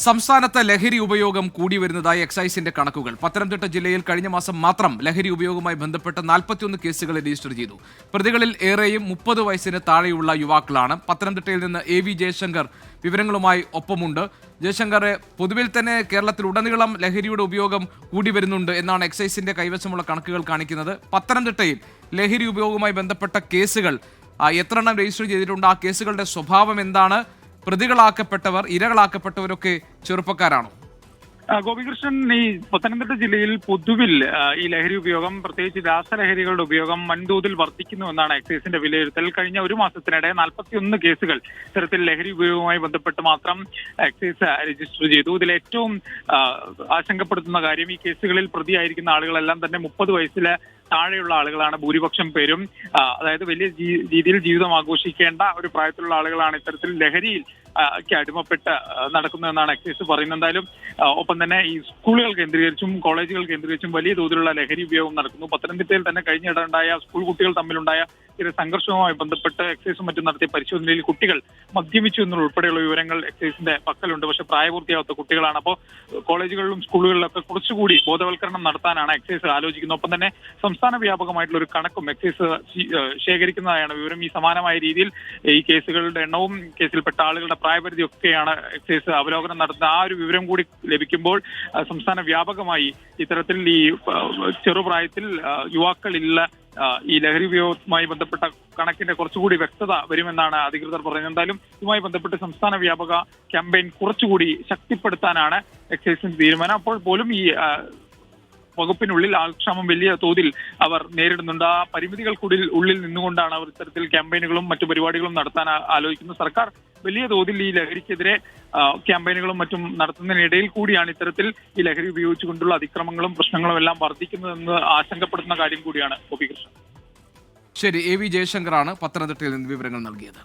സംസ്ഥാനത്ത് ലഹരി ഉപയോഗം കൂടി വരുന്നതായി എക്സൈസിന്റെ കണക്കുകൾ. പത്തനംതിട്ട ജില്ലയിൽ കഴിഞ്ഞ മാസം മാത്രം ലഹരി ഉപയോഗവുമായി ബന്ധപ്പെട്ട് 41 കേസുകൾ രജിസ്റ്റർ ചെയ്തു. പ്രതികളിൽ ഏറെയും 30 വയസ്സിന് താഴെയുള്ള യുവാക്കളാണ്. പത്തനംതിട്ടയിൽ നിന്ന് AV ജയശങ്കർ വിവരങ്ങളുമായി ഒപ്പമുണ്ട്. ജയശങ്കറെ, പൊതുവിൽ തന്നെ കേരളത്തിലുടനീളം ലഹരിയുടെ ഉപയോഗം കൂടി വരുന്നുണ്ട് എന്നാണ് എക്സൈസിന്റെ കൈവശമുള്ള കണക്കുകൾ കാണിക്കുന്നത്. പത്തനംതിട്ടയിൽ ലഹരി ഉപയോഗവുമായി ബന്ധപ്പെട്ട കേസുകൾ എത്രണ്ണം രജിസ്റ്റർ ചെയ്തിട്ടുണ്ട്? ആ കേസുകളുടെ സ്വഭാവം എന്താണ്? പ്രതികളാക്കപ്പെട്ടവർ, ഇരകളാക്കപ്പെട്ടവരൊക്കെ ചെറുപ്പക്കാരാണോ? ഗോപികൃഷ്ണൻ, ഈ പത്തനംതിട്ട ജില്ലയിൽ പൊതുവിൽ ഈ ലഹരി ഉപയോഗം, പ്രത്യേകിച്ച് രാസലഹരികളുടെ ഉപയോഗം വൻതോതിൽ വർദ്ധിക്കുന്നുവെന്നാണ് എക്സൈസിന്റെ വിലയിരുത്തൽ. കഴിഞ്ഞ ഒരു മാസത്തിനിടെ 41 കേസുകൾ ഇത്തരത്തിൽ ലഹരി ഉപയോഗവുമായി ബന്ധപ്പെട്ട് മാത്രം എക്സൈസ് രജിസ്റ്റർ ചെയ്തു. ഇതിൽ ഏറ്റവും ആശങ്കപ്പെടുത്തുന്ന കാര്യം, ഈ കേസുകളിൽ പ്രതിയായിരിക്കുന്ന ആളുകളെല്ലാം തന്നെ 30 വയസ്സിലെ താഴെയുള്ള ആളുകളാണ് ഭൂരിപക്ഷം പേരും. അതായത് വലിയ രീതിയിൽ ജീവിതം ആഘോഷിക്കേണ്ട ഒരു പ്രായത്തിലുള്ള ആളുകളാണ് ഇത്തരത്തിൽ ലഹരിയിൽ അടിമപ്പെട്ട് നടക്കുന്നതെന്നാണ് എക്സൈസ് പറയുന്നത്. എന്തായാലും ഒപ്പം തന്നെ ഈ സ്കൂളുകൾ കേന്ദ്രീകരിച്ചും കോളേജുകൾ കേന്ദ്രീകരിച്ചും വലിയ തോതിലുള്ള ലഹരി ഉപയോഗം നടക്കുന്നു. പത്തനംതിട്ടയിൽ തന്നെ കഴിഞ്ഞിടണ്ടായ സ്കൂൾ കുട്ടികൾ തമ്മിലുണ്ടായ ഒരു സംഘർഷവുമായി ബന്ധപ്പെട്ട് എക്സൈസും മറ്റും നടത്തിയ പരിശോധനയിൽ കുട്ടികൾ മദ്യപിച്ചു എന്നുൾപ്പെടെയുള്ള വിവരങ്ങൾ എക്സൈസിന്റെ പക്കലുണ്ട്. പക്ഷെ പ്രായപൂർത്തിയാവാത്ത കുട്ടികളാണ്. അപ്പോൾ കോളേജുകളിലും സ്കൂളുകളിലൊക്കെ കുറച്ചുകൂടി ബോധവൽക്കരണം നടത്താനാണ് എക്സൈസ് ആലോചിക്കുന്നത്. ഒപ്പം തന്നെ സംസ്ഥാന വ്യാപകമായിട്ടുള്ള ഒരു കണക്കും എക്സൈസ് ശേഖരിക്കുന്നതായാണ് വിവരം. ഈ സമാനമായ രീതിയിൽ ഈ കേസുകളുടെ എണ്ണവും കേസിൽപ്പെട്ട ആളുകളുടെ പ്രായപരിധി ഒക്കെയാണ് എക്സൈസ് അവലോകനം നടത്തുന്നത്. ആ ഒരു വിവരം കൂടി ലഭിക്കുമ്പോൾ സംസ്ഥാന വ്യാപകമായി ഇത്തരത്തിൽ ഈ ചെറുപ്രായത്തിൽ യുവാക്കളില്ല ഈ ലഹരി ഉപയോഗവുമായി ബന്ധപ്പെട്ട കണക്കിന്റെ കുറച്ചുകൂടി വ്യക്തത വരുമെന്നാണ് അധികൃതർ പറയുന്നത്. എന്തായാലും ഇതുമായി ബന്ധപ്പെട്ട് സംസ്ഥാന വ്യാപക ക്യാമ്പയിൻ കുറച്ചുകൂടി ശക്തിപ്പെടുത്താനാണ് എക്സൈസിന്റെ തീരുമാനം. അപ്പോൾ പോലും ഈ വകുപ്പിനുള്ളിൽ ആൾക്ഷാമം വലിയ തോതിൽ അവർ നേരിടുന്നുണ്ട്. ആ പരിമിതികൾക്കുള്ളിൽ നിന്നുകൊണ്ടാണ് അവർ ഇത്തരത്തിൽ ക്യാമ്പയിനുകളും മറ്റു പരിപാടികളും നടത്താൻ ആലോചിക്കുന്നത്. സർക്കാർ വലിയ തോതിൽ ഈ ലഹരിക്കെതിരെ ക്യാമ്പയിനുകളും മറ്റും നടത്തുന്നതിനിടയിൽ കൂടിയാണ് ഇത്തരത്തിൽ ഈ ലഹരി ഉപയോഗിച്ചുകൊണ്ടുള്ള അതിക്രമങ്ങളും പ്രശ്നങ്ങളും എല്ലാം വർദ്ധിക്കുന്നതെന്ന് ആശങ്കപ്പെടുത്തുന്ന കാര്യം കൂടിയാണ് ഗോപികൃഷ്ണൻ. ശരി, AV ജയശങ്കറാണ് പത്തനംതിട്ടയിൽ നിന്ന് വിവരങ്ങൾ നൽകിയത്.